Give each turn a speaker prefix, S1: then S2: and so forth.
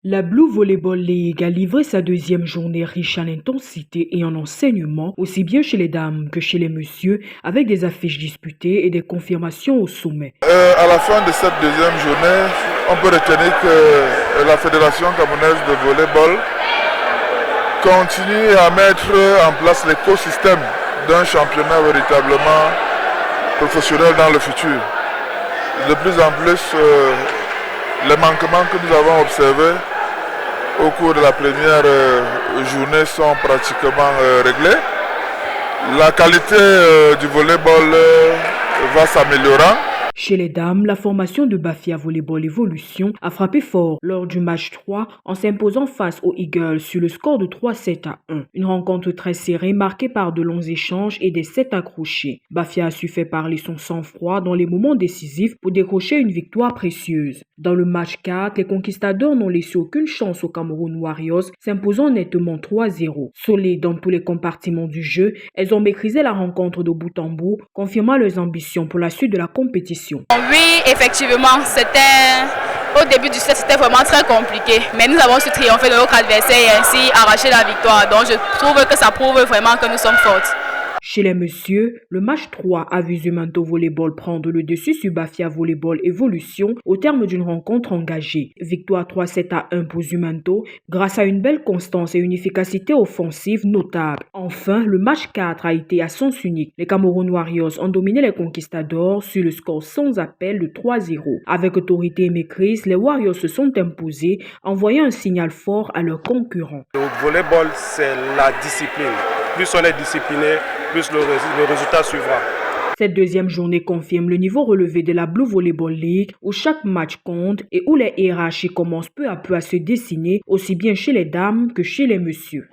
S1: La Blue Volleyball League a livré sa deuxième journée riche en intensité et en enseignement, aussi bien chez les dames que chez les messieurs, avec des affiches disputées et des confirmations au sommet.
S2: À la fin de cette deuxième journée, on peut retenir que la Fédération camerounaise de volleyball continue à mettre en place l'écosystème d'un championnat véritablement professionnel dans le futur. De plus en plus, les manquements que nous avons observés au cours de la première journée sont pratiquement réglés. La qualité du volleyball va s'améliorant.
S1: Chez les dames, la formation de Bafia Volleyball Evolution a frappé fort lors du match 3 en s'imposant face aux Eagles sur le score de 3-7-1. Une rencontre très serrée marquée par de longs échanges et des sets accrochés. Bafia a su faire parler son sang-froid dans les moments décisifs pour décrocher une victoire précieuse. Dans le match 4, les conquistadors n'ont laissé aucune chance aux Cameroun Warriors, s'imposant nettement 3-0. Solides dans tous les compartiments du jeu, elles ont maîtrisé la rencontre de bout en bout, confirmant leurs ambitions pour la suite de la compétition.
S3: Oui, effectivement, au début du set, c'était vraiment très compliqué. Mais nous avons su triompher de notre adversaire et ainsi arracher la victoire. Donc je trouve que ça prouve vraiment que nous sommes fortes.
S1: Chez les messieurs, le match 3 a vu Zumanto Volleyball prendre le dessus sur Bafia Volleyball Evolution au terme d'une rencontre engagée. Victoire 3-7-1 pour Zumanto grâce à une belle constance et une efficacité offensive notable. Enfin, le match 4 a été à sens unique. Les Cameroun Warriors ont dominé les conquistadors sur le score sans appel de 3-0. Avec autorité et maîtrise, les Warriors se sont imposés, envoyant un signal fort à leurs concurrents.
S4: Le volleyball, c'est la discipline. Plus on est discipliné, plus le résultat suivra.
S1: Cette deuxième journée confirme le niveau relevé de la Blue Volleyball League où chaque match compte et où les hiérarchies commencent peu à peu à se dessiner aussi bien chez les dames que chez les messieurs.